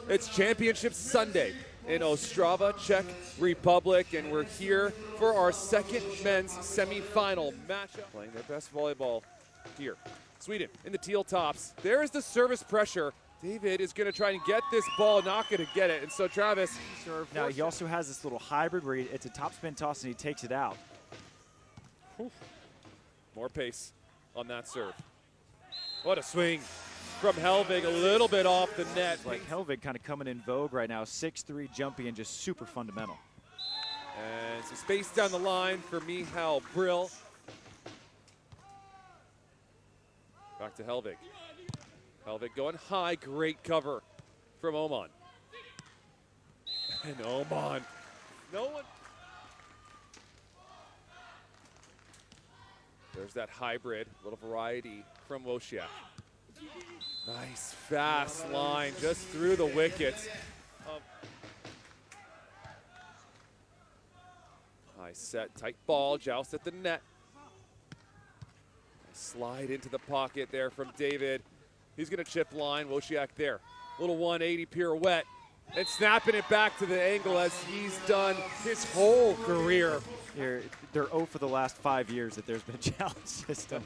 It's Championship Sunday in Ostrava, Czech Republic, and we're here for our second men's semifinal matchup. Playing their best volleyball here. Sweden in the teal tops. There's the service pressure. David is going to try and get this ball, not going to get it, and so Travis. Now he also has this little hybrid where it's a topspin toss and he takes it out. More pace on that serve. What a swing from Hellvig, a little bit off the net. It's like Hellvig kind of coming in vogue right now, 6'3", jumpy, and just super fundamental. And some space down the line for teamb-Bryl. Back to Hellvig. Hellvig going high, great cover from Åhman. And Åhman, no one. There's that hybrid, little variety from Łosiak. Nice fast line just through the wickets. High set, tight ball, joust at the net. Slide into the pocket there from David. He's going to chip line, Łosiak there. Little 180 pirouette and snapping it back to the angle as he's done his whole career. They're 0 for the last 5 years that there's been a challenge system.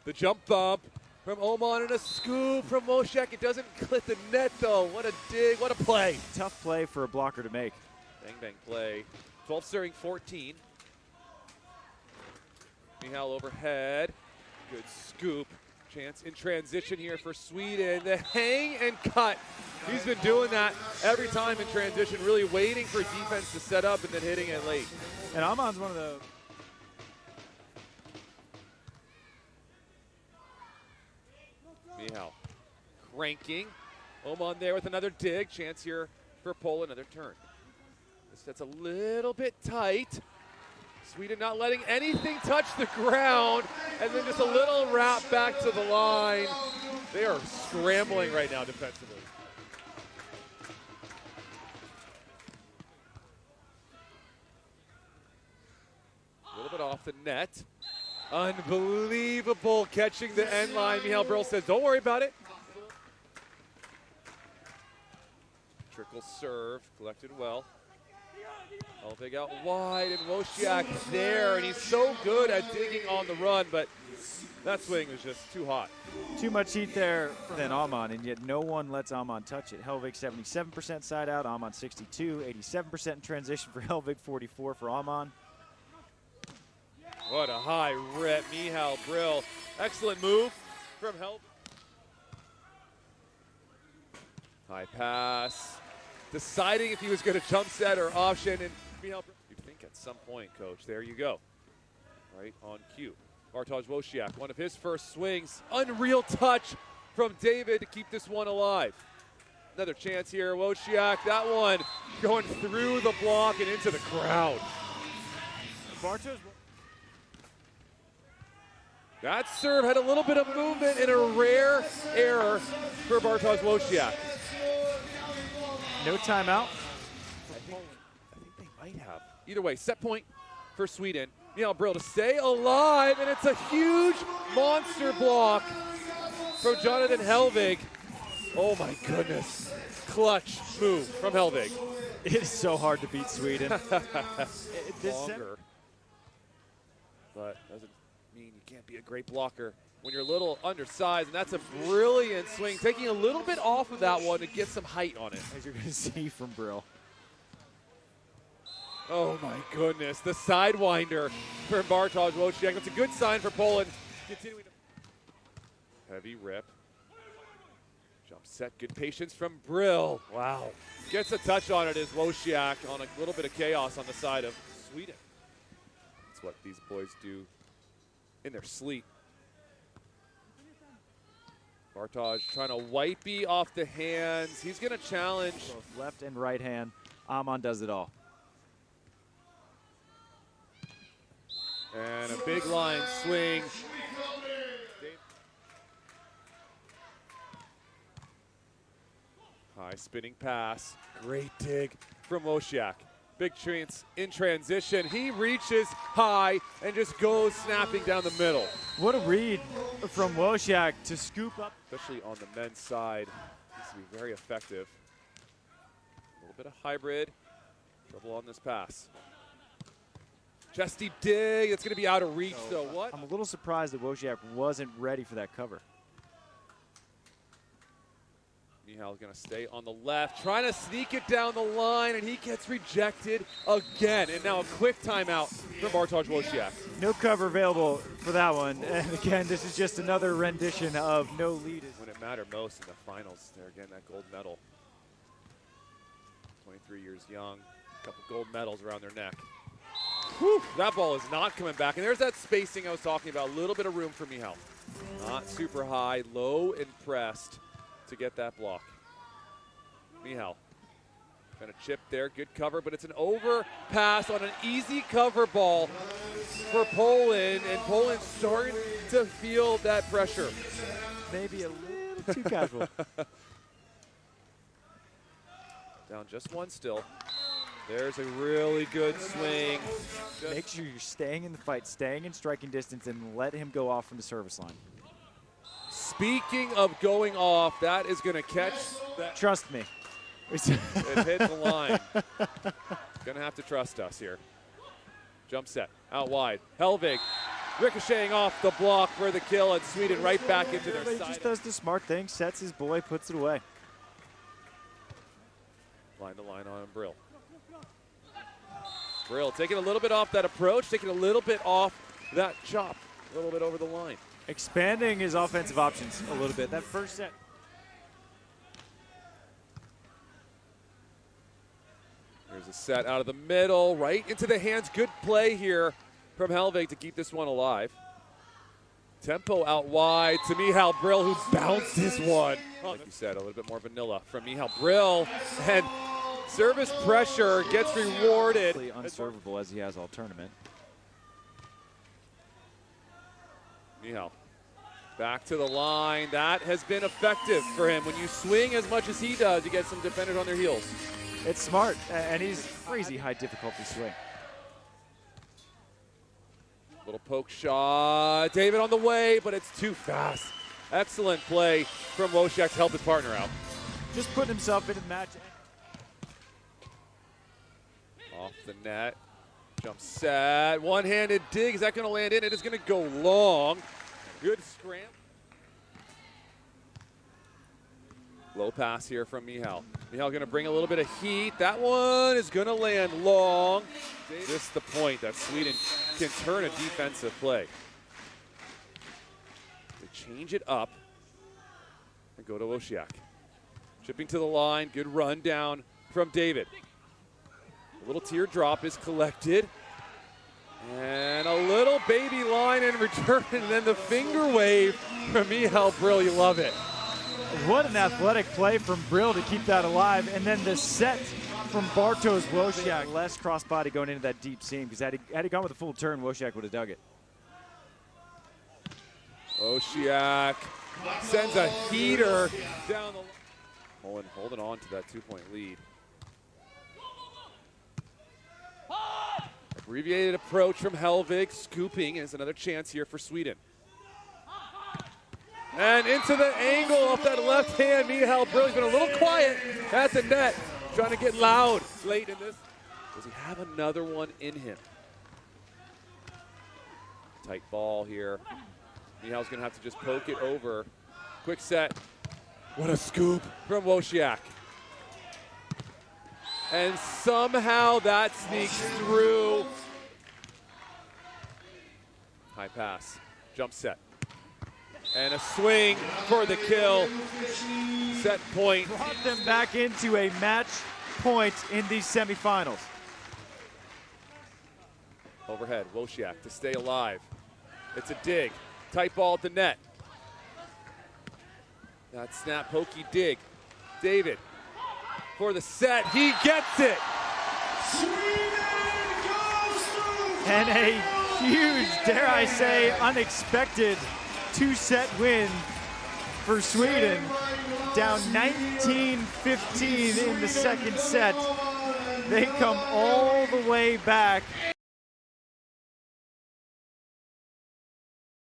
The jump bump from Åhman and a scoop from Łosiak. It doesn't clip the net though. What a dig, what a play. Tough play for a blocker to make. Bang, bang play. 12 serving 14. Michal overhead. Good scoop. Chance in transition here for Sweden. The hang and cut. He's been doing that every time in transition, really waiting for defense to set up and then hitting it late. And Åhman's one of the... Michal cranking. Åhman there with another dig. Chance here for Poland, another turn. This set's a little bit tight. Sweden not letting anything touch the ground, and then just a little wrap back to the line. They are scrambling right now defensively. A little bit off the net. Unbelievable catching the end line. teamb-Bryl says, don't worry about it. Trickle serve, collected well. Hellvig out wide, and Łosiak there, and he's so good at digging on the run, but that swing was just too hot. Too much heat there than Åhman, and yet no one lets Åhman touch it. Hellvig 77% side out, Åhman 62, 87% in transition for Hellvig, 44 for Åhman. What a high rip, teamb-Bryl. Excellent move from Hellvig. High pass. Deciding if he was going to jump set or option, and teamb-Bryl. You'd think at some point, coach, there you go. Right on cue. Bartosz Łosiak, one of his first swings. Unreal touch from David to keep this one alive. Another chance here, Łosiak. That one going through the block and into the crowd. Bartosz. That serve had a little bit of movement and a rare error for Bartosz Łosiak. No timeout. I think they might have. Either way, set point for Sweden. teamb-Bryl to stay alive, and it's a huge monster block from Jonathan Hellvig. Oh my goodness. Clutch move from Hellvig. It is so hard to beat Sweden. Longer. But doesn't mean you can't be a great blocker when you're a little undersized, and that's a brilliant swing. Taking a little bit off of that one to get some height on it. As you're going to see from Bryl. Oh my goodness, the sidewinder for Bartosz Łosiak. That's a good sign for Poland. Continuing to heavy rip. Jump set, good patience from Bryl. Wow. Gets a touch on it as Łosiak on a little bit of chaos on the side of Sweden. That's what these boys do in their sleep. Bartosz trying to wipey off the hands. He's going to challenge. Both left and right hand. Åhman does it all. And a big line swing. High spinning pass. Great dig from Łosiak. Big chance in transition. He reaches high and just goes snapping down the middle. What a read from Łosiak to scoop up. Especially on the men's side. He's to be very effective. A little bit of hybrid. Trouble on this pass. Chesty dig. It's going to be out of reach, though. What? I'm a little surprised that Łosiak wasn't ready for that cover. Michal's going to stay on the left, trying to sneak it down the line, and he gets rejected again. And now a quick timeout from Bartosz Łosiak. No cover available for that one. And again, this is just another rendition of no lead. When it mattered most in the finals, there again, that gold medal. 23 years young, a couple gold medals around their neck. Whew, that ball is not coming back. And there's that spacing I was talking about, a little bit of room for Michal. Not super high, low and pressed to get that block. Michal gonna chip there, good cover, but it's an overpass on an easy cover ball for Poland, and Poland's starting to feel that pressure. Maybe a little too casual. Down just one still. There's a really good swing. Make sure you're staying in the fight, staying in striking distance, and let him go off from the service line. Speaking of going off, that is going to catch that. Trust me. It hit the line. Going to have to trust us here. Jump set, out wide. Hellvig ricocheting off the block for the kill, and Sweden right back into their side. He just does the smart thing, sets his boy, puts it away. Line to line on Bryl. Bryl taking a little bit off that approach, taking a little bit off that chop, a little bit over the line. Expanding his offensive options a little bit. That first set. There's a set out of the middle, right into the hands. Good play here from Hellvig to keep this one alive. Tempo out wide to Michal Bryl, who bounced this one. Like you said, a little bit more vanilla from Michal Bryl. And service pressure gets rewarded. Unservable as he has all tournament. Michal back to the line. That has been effective for him. When you swing as much as he does, you get some defenders on their heels. It's smart, and he's crazy high difficulty swing. Little poke shot. David on the way, but it's too fast. Excellent play from Łosiak to help his partner out. Just putting himself into the match. Off the net. Jump set. One-handed dig. Is that going to land in? It is going to go long. Good scram. Low pass here from Michal. Michal going to bring a little bit of heat. That one is going to land long. Just the point that Sweden can turn a defensive play. They change it up and go to Łosiak. Chipping to the line. Good run down from David. A little teardrop is collected. And a little baby line in return, and then the finger wave from Michal Bryl. You love it. What an athletic play from Bryl to keep that alive. And then the set from Bartosz Łosiak. Less crossbody going into that deep seam, because had he gone with a full turn, Łosiak would have dug it. Łosiak sends a heater down the line. Poland holding on to that 2-point lead. Abbreviated approach from Hellvig. Scooping is another chance here for Sweden. And into the angle off that left hand. Michal Bryl, he's been a little quiet at the net. Trying to get loud late in this. Does he have another one in him? Tight ball here. Michal's going to have to just poke it over. Quick set. What a scoop from Łosiak. And somehow that sneaks through. High pass. Jump set. And a swing for the kill. Set point. Brought them back into a match point in these semifinals. Overhead, Łosiak to stay alive. It's a dig. Tight ball at the net. That snap, pokey dig. David for the set. He gets it. And a huge, dare I say, unexpected two-set win for Sweden. Down 19-15 in the second set. They come all the way back.